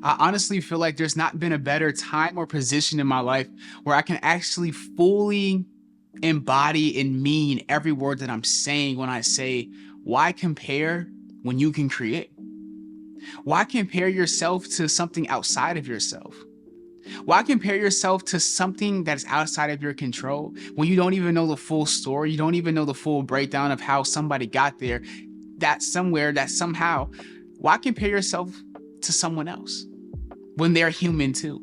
I honestly feel like there's not been a better time or position in my life where I can actually fully embody and mean every word that I'm saying when I say, why compare when you can create? Why compare yourself to something outside of yourself? Why compare yourself to something that's outside of your control when you don't even know the full story? You don't even know the full breakdown of how somebody got there, that somewhere, that somehow. Why compare yourself to someone else when they're human too?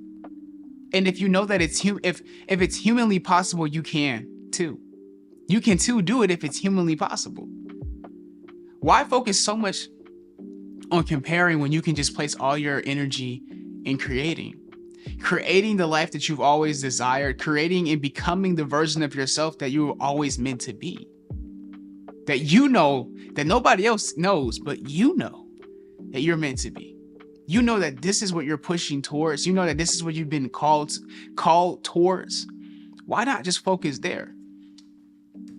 And if you know that if it's humanly possible, you can too. You can too do it if it's humanly possible. Why focus so much on comparing when you can just place all your energy in creating the life that you've always desired, creating and becoming the version of yourself that you were always meant to be, that you know that nobody else knows, but you know that you're meant to be. You know that this is what you're pushing towards. You know that this is what you've been called towards. Why not just focus there?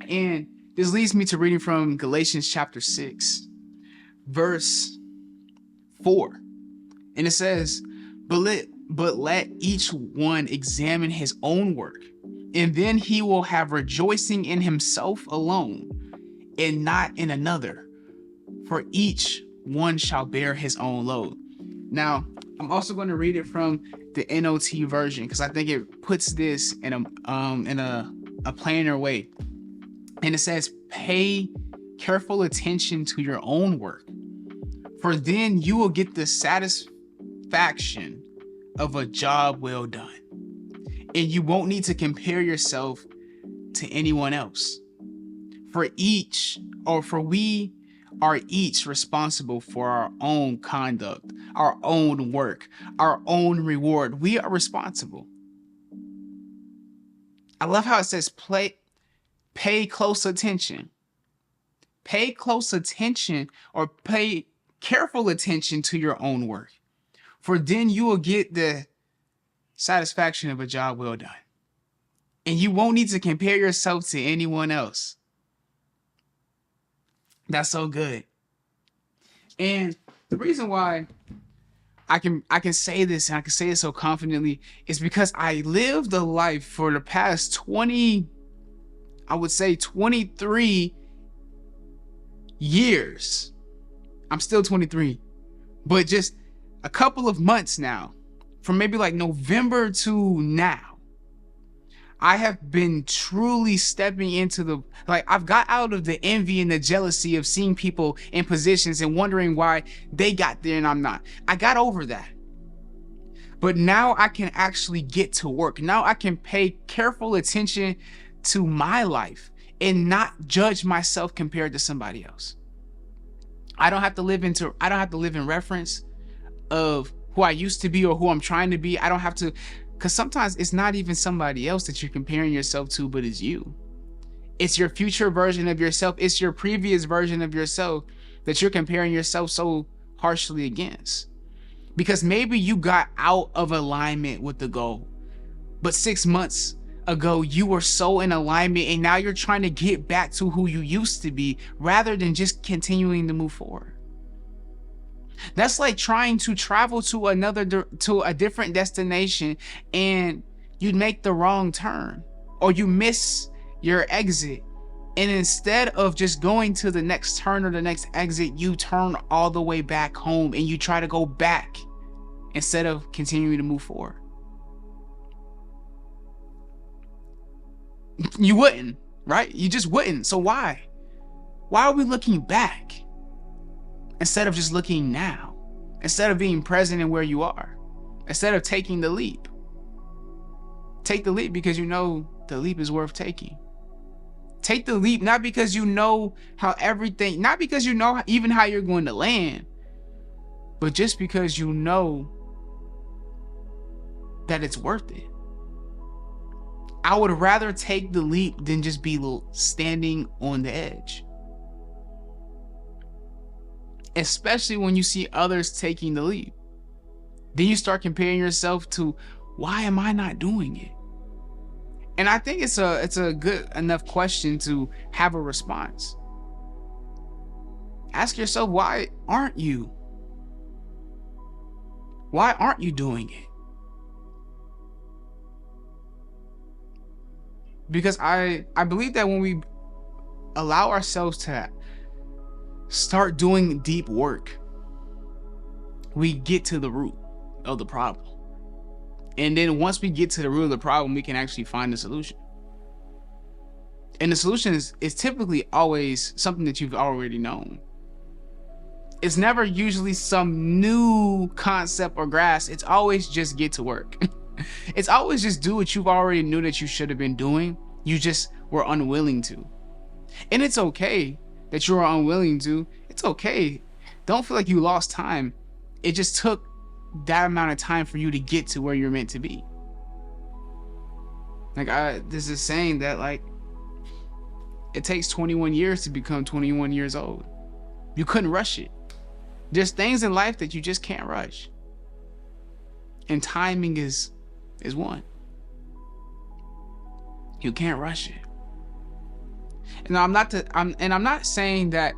And this leads me to reading from Galatians chapter 6, verse 4. And it says, but let each one examine his own work, and then he will have rejoicing in himself alone and not in another, for each one shall bear his own load. Now, I'm also going to read it from the NOT version because I think it puts this in a plainer way. And it says, pay careful attention to your own work, for then you will get the satisfaction of a job well done. And you won't need to compare yourself to anyone else. For we are each responsible for our own conduct, our own work, our own reward. We are responsible. I love how it says pay close attention. Pay close attention or pay careful attention to your own work. For then you will get the satisfaction of a job well done. And you won't need to compare yourself to anyone else. That's so good. And the reason why I can say this and I can say it so confidently is because I lived a life for the past 23 years. I'm still 23, but just a couple of months now, from maybe like November to now, I have been truly stepping into I've got out of the envy and the jealousy of seeing people in positions and wondering why they got there and I'm not. I got over that. But now I can actually get to work. Now I can pay careful attention to my life and not judge myself compared to somebody else. I don't have to live in reference of who I used to be or who I'm trying to be. I don't have to, because sometimes it's not even somebody else that you're comparing yourself to, but it's you. It's your future version of yourself. It's your previous version of yourself that you're comparing yourself so harshly against. Because maybe you got out of alignment with the goal, but 6 months ago you were so in alignment and now you're trying to get back to who you used to be rather than just continuing to move forward. That's like trying to travel to a different destination and you make the wrong turn or you miss your exit, and instead of just going to the next turn or the next exit, you turn all the way back home and you try to go back instead of continuing to move forward. You wouldn't, right? You just wouldn't. So why are we looking back instead of just looking now, instead of being present in where you are, instead of taking the leap? Take the leap because you know the leap is worth taking. Take the leap not because you know not because you know even how you're going to land, but just because you know that it's worth it. I would rather take the leap than just be standing on the edge. Especially when you see others taking the leap. Then you start comparing yourself to, why am I not doing it? And I think it's a good enough question to have a response. Ask yourself, why aren't you? Why aren't you doing it? Because I believe that when we allow ourselves to start doing deep work, we get to the root of the problem. And then once we get to the root of the problem, we can actually find the solution. And the solution is typically always something that you've already known. It's never usually some new concept or grasp. It's always just get to work. It's always just do what you've already knew that you should have been doing. You just were unwilling to. And it's okay that you were unwilling to. It's okay. Don't feel like you lost time. It just took that amount of time for you to get to where you're meant to be. Like this is saying that like it takes 21 years to become 21 years old. You couldn't rush it. There's things in life that you just can't rush. And timing is one. You can't rush it. And I'm not saying that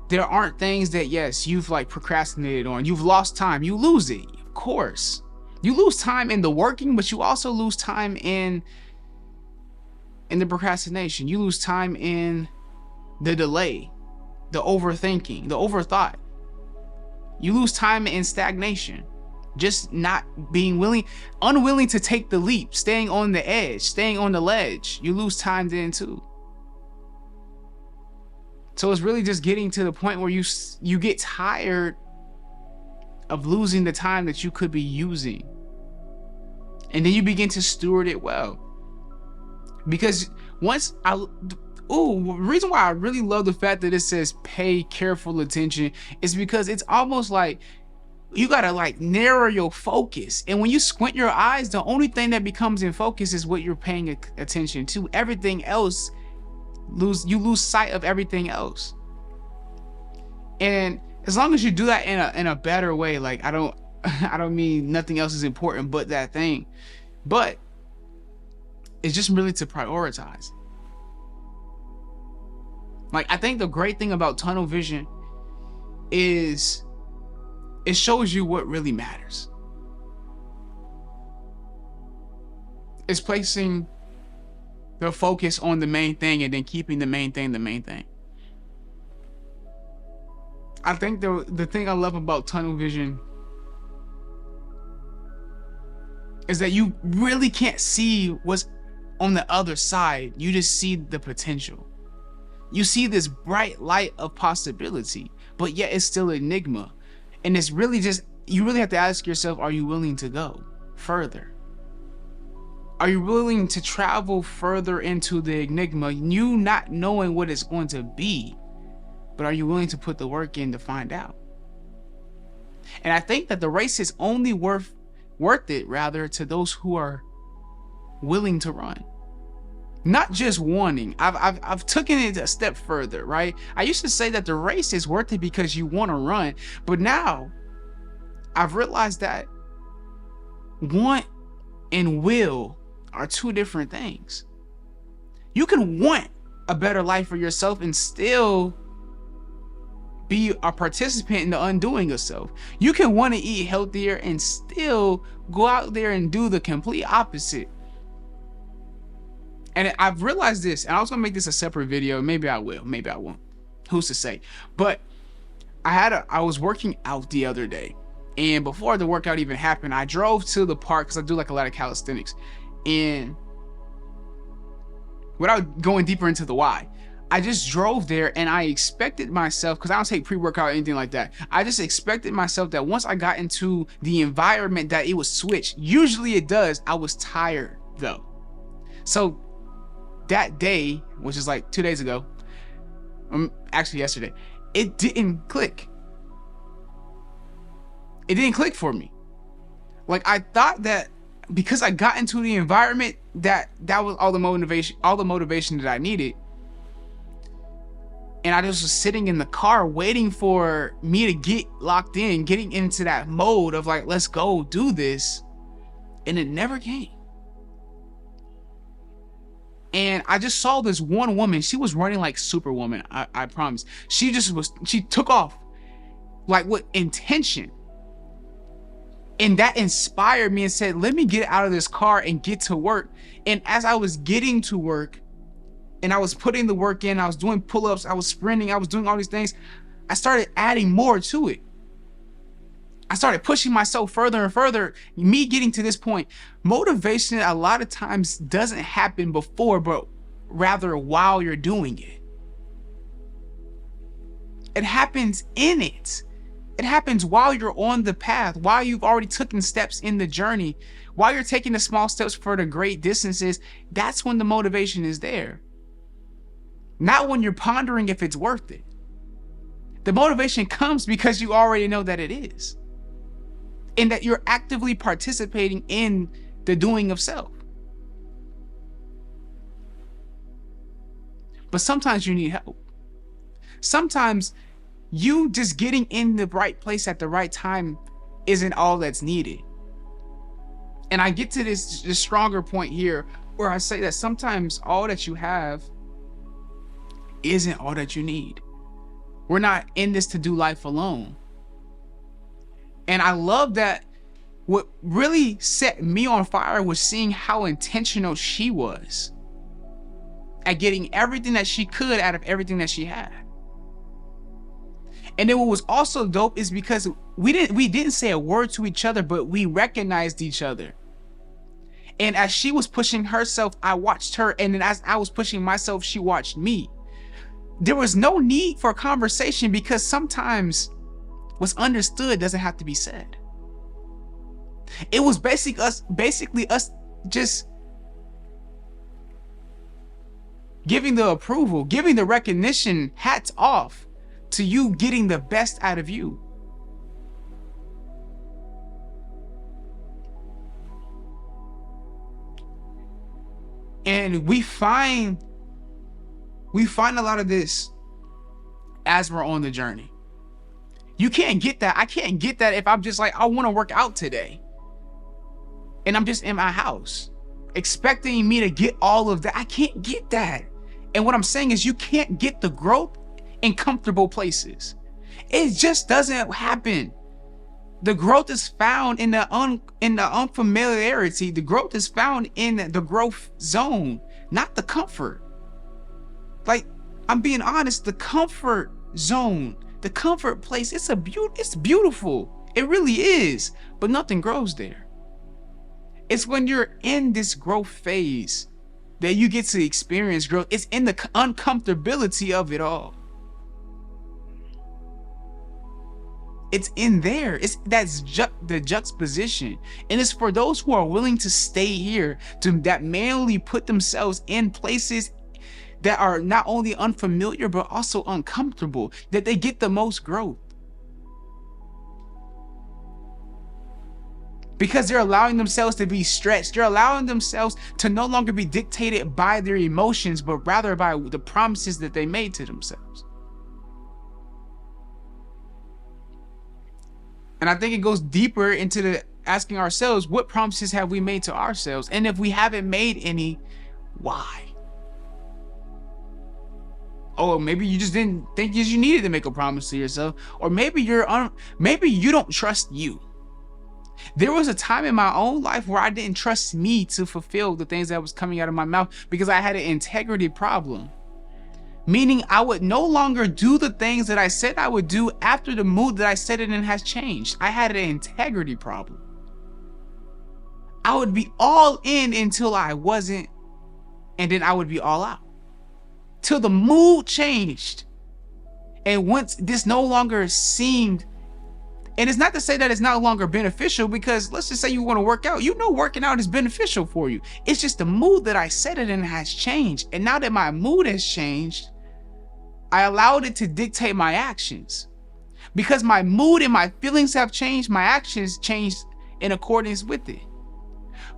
there aren't things that, yes, you've like procrastinated on. You've lost time. You lose it, of course. You lose time in the working, but you also lose time in the procrastination. You lose time in the delay, the overthinking, the overthought. You lose time in stagnation, just not being unwilling to take the leap, staying on the edge, staying on the ledge. You lose time then too. So it's really just getting to the point where you get tired of losing the time that you could be using. And then you begin to steward it well. Because the reason why I really love the fact that it says pay careful attention is because it's almost like you gotta like narrow your focus. And when you squint your eyes, the only thing that becomes in focus is what you're paying attention to. Everything else, you lose sight of everything else. And as long as you do that in a better way, like I don't mean nothing else is important but that thing, but it's just really to prioritize. Like I think the great thing about tunnel vision is it shows you what really matters. It's placing the focus on the main thing and then keeping the main thing the main thing. I think the thing I love about tunnel vision is that you really can't see what's on the other side. You just see the potential. You see this bright light of possibility, but yet it's still an enigma. And it's really just, you really have to ask yourself, are you willing to go further? Are you willing to travel further into the enigma, you not knowing what it's going to be, but are you willing to put the work in to find out? And I think that the race is only worth it rather to those who are willing to run. Not just wanting. I've taken it a step further, right? I used to say that the race is worth it because you want to run, but now I've realized that want and will are two different things. You can want a better life for yourself and still be a participant in the undoing of self. You can want to eat healthier and still go out there and do the complete opposite. And I've realized this, and I was gonna make this a separate video. Maybe I will, maybe I won't. Who's to say? But I was working out the other day, and before the workout even happened, I drove to the park because I do like a lot of calisthenics. And without going deeper into the why, I just drove there and I expected myself, because I don't take pre-workout or anything like that. I just expected myself that once I got into the environment that it would switch. Usually it does. I was tired though. So that day, which is like 2 days ago, actually yesterday, it didn't click. It didn't click for me. Like I thought that because I got into the environment that was all the motivation that I needed. And I just was sitting in the car waiting for me to get locked in, getting into that mode of like, let's go do this. And it never came. And I just saw this one woman. She was running like Superwoman. I promise. She took off like with intention. And that inspired me and said, let me get out of this car and get to work. And as I was getting to work and I was putting the work in, I was doing pull-ups, I was sprinting, I was doing all these things, I started adding more to it. I started pushing myself further and further, me getting to this point. Motivation a lot of times doesn't happen before, but rather while you're doing it. It happens in it. It happens while you're on the path, while you've already taken steps in the journey, while you're taking the small steps for the great distances. That's when the motivation is there. Not when you're pondering if it's worth it. The motivation comes because you already know that it is. And that you're actively participating in the doing of self. But sometimes you need help. Sometimes you just getting in the right place at the right time isn't all that's needed. And I get to this stronger point here where I say that sometimes all that you have isn't all that you need. We're not in this to do life alone. And I love that what really set me on fire was seeing how intentional she was at getting everything that she could out of everything that she had. And then what was also dope is because we didn't say a word to each other, but we recognized each other. And as she was pushing herself, I watched her. And then as I was pushing myself, she watched me. There was no need for a conversation because sometimes what's understood doesn't have to be said. It was basically us just giving the approval, giving the recognition, hats off to you getting the best out of you. And we find a lot of this as we're on the journey. You can't get that. I can't get that if I'm just like, I want to work out today. And I'm just in my house expecting me to get all of that. I can't get that. And what I'm saying is you can't get the growth in comfortable places. It just doesn't happen. The growth is found in the unfamiliarity. The growth is found in the growth zone, not the comfort. Like, I'm being honest, the comfort zone, the comfort place, it's beautiful. It really is, but nothing grows there. It's when you're in this growth phase that you get to experience growth. It's in the uncomfortability of it all. It's in there. That's the juxtaposition. And it's for those who are willing to stay here, that manually put themselves in places that are not only unfamiliar, but also uncomfortable, that they get the most growth. Because they're allowing themselves to be stretched. They're allowing themselves to no longer be dictated by their emotions, but rather by the promises that they made to themselves. And I think it goes deeper into the asking ourselves, what promises have we made to ourselves? And if we haven't made any, why? Oh, maybe you just didn't think you needed to make a promise to yourself. Or maybe maybe you don't trust you. There was a time in my own life where I didn't trust me to fulfill the things that was coming out of my mouth because I had an integrity problem. Meaning I would no longer do the things that I said I would do after the mood that I said it in has changed. I had an integrity problem. I would be all in until I wasn't, and then I would be all out. Till the mood changed. And once this no longer seemed, and it's not to say that it's no longer beneficial, because let's just say you want to work out. You know working out is beneficial for you. It's just the mood that I said it in has changed. And now that my mood has changed, I allowed it to dictate my actions. Because my mood and my feelings have changed, my actions changed in accordance with it.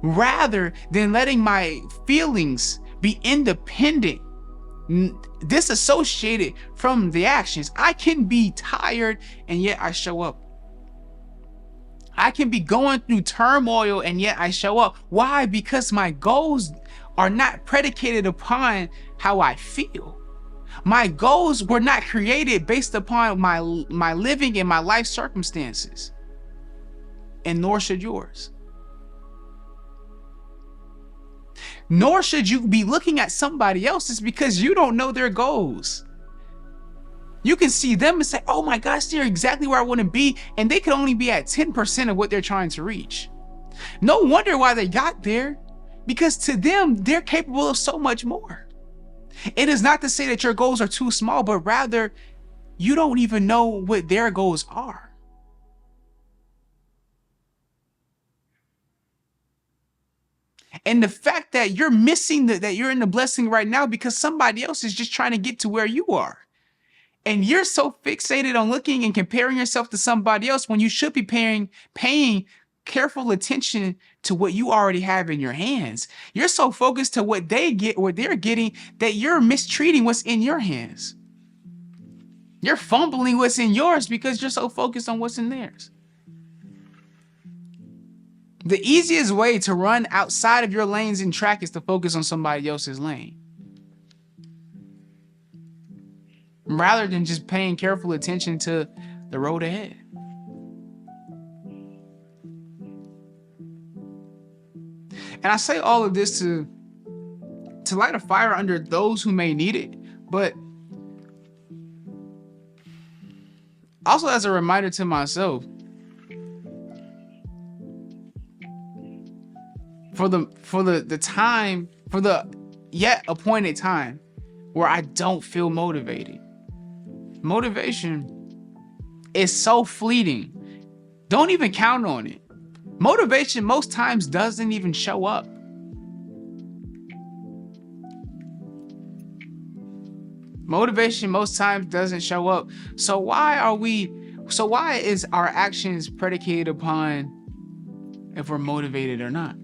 Rather than letting my feelings be independent, disassociated from the actions. I can be tired and yet I show up. I can be going through turmoil and yet I show up. Why? Because my goals are not predicated upon how I feel. My goals were not created based upon my living and my life circumstances. and nor should yours. Nor should you be looking at somebody else's because you don't know their goals. You can see them and say, oh my gosh, they're exactly where I want to be. And they could only be at 10% of what they're trying to reach. No wonder why they got there, because to them, they're capable of so much more. It is not to say that your goals are too small, but rather you don't even know what their goals are. And the fact that you're missing that you're in the blessing right now because somebody else is just trying to get to where you are. And you're so fixated on looking and comparing yourself to somebody else when you should be paying careful attention to what you already have in your hands. You're so focused to what they get, what they're getting, that you're mistreating what's in your hands. You're fumbling what's in yours because you're so focused on what's in theirs. The easiest way to run outside of your lanes in track is to focus on somebody else's lane, rather than just paying careful attention to the road ahead. And I say all of this to light a fire under those who may need it, but also as a reminder to myself, for the yet appointed time where I don't feel motivated. Motivation is so fleeting. Don't even count on it. Motivation most times doesn't even show up. Motivation most times doesn't show up. So why is our actions predicated upon if we're motivated or not?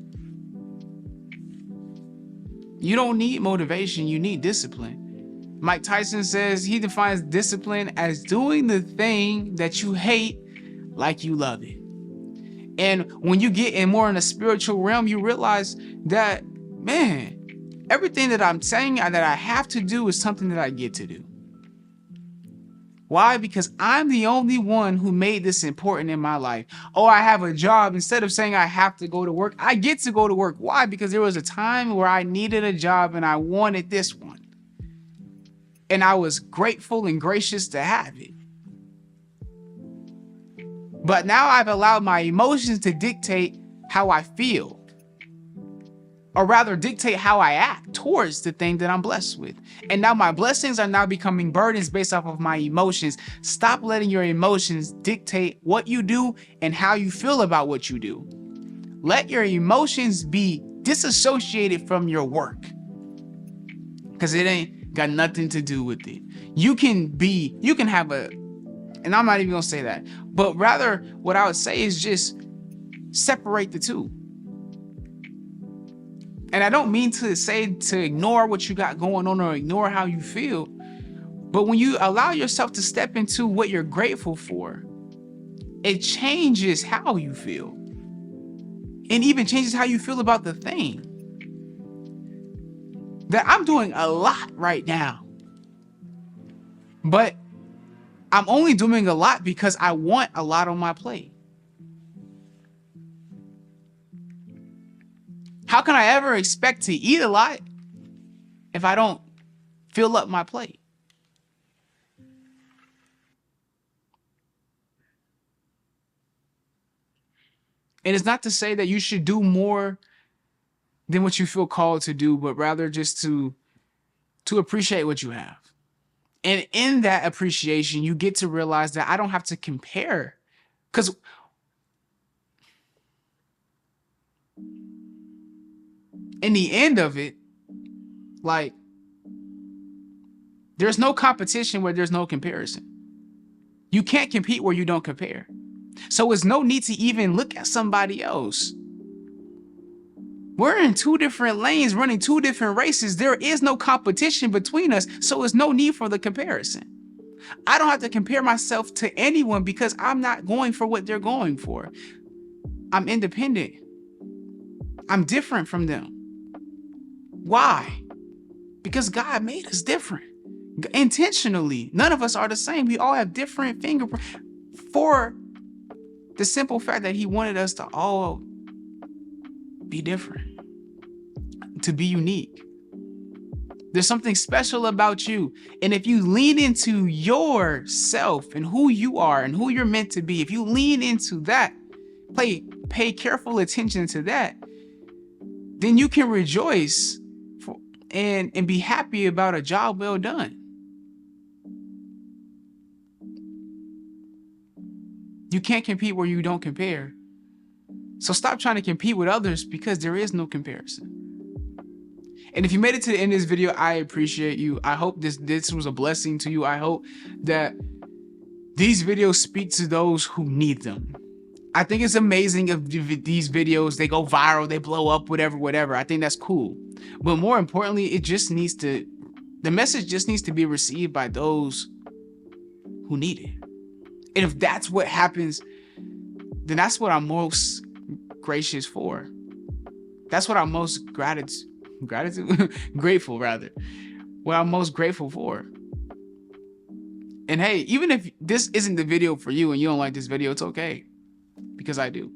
You don't need motivation, you need discipline. Mike Tyson says he defines discipline as doing the thing that you hate like you love it. And when you get in more in a spiritual realm, you realize that, man, everything that I'm saying that I have to do is something that I get to do. Why? Because I'm the only one who made this important in my life. Oh, I have a job. Instead of saying I have to go to work, I get to go to work. Why? Because there was a time where I needed a job and I wanted this one. And I was grateful and gracious to have it. But now I've allowed my emotions to dictate how I feel. Or rather dictate how I act towards the thing that I'm blessed with. And now my blessings are now becoming burdens based off of my emotions. Stop letting your emotions dictate what you do and how you feel about what you do. Let your emotions be disassociated from your work, because it ain't got nothing to do with it. You can have and I'm not even gonna say that, but rather what I would say is just separate the two. And I don't mean to say to ignore what you got going on or ignore how you feel. But when you allow yourself to step into what you're grateful for, it changes how you feel. And even changes how you feel about the thing. That I'm doing a lot right now. But I'm only doing a lot because I want a lot on my plate. How can I ever expect to eat a lot if I don't fill up my plate? It is not to say that you should do more than what you feel called to do, but rather just to appreciate what you have. And in that appreciation, you get to realize that I don't have to compare. Because in the end of it, like, there's no competition where there's no comparison. You can't compete where you don't compare. So there's no need to even look at somebody else. We're in two different lanes, running two different races. There is no competition between us, so there's no need for the comparison. I don't have to compare myself to anyone because I'm not going for what they're going for. I'm independent. I'm different from them. Why? Because God made us different. Intentionally. None of us are the same. We all have different fingerprints for the simple fact that he wanted us to all be different, to be unique. There's something special about you. And if you lean into yourself and who you are and who you're meant to be, if you lean into that, pay careful attention to that, then you can rejoice and be happy about a job well done. You can't compete where you don't compare. So stop trying to compete with others, because there is no comparison. And if you made it to the end of this video, I appreciate you. I hope this was a blessing to you. I hope that these videos speak to those who need them. I think it's amazing if these videos, they go viral, they blow up, whatever. I think that's cool. But more importantly, the message just needs to be received by those who need it. And if that's what happens, then that's what I'm most gracious for. That's what I'm most grateful rather. What I'm most grateful for. And hey, even if this isn't the video for you and you don't like this video, it's okay, because I do.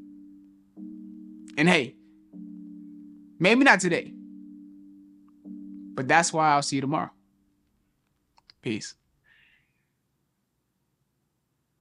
And hey, maybe not today, but that's why I'll see you tomorrow. Peace.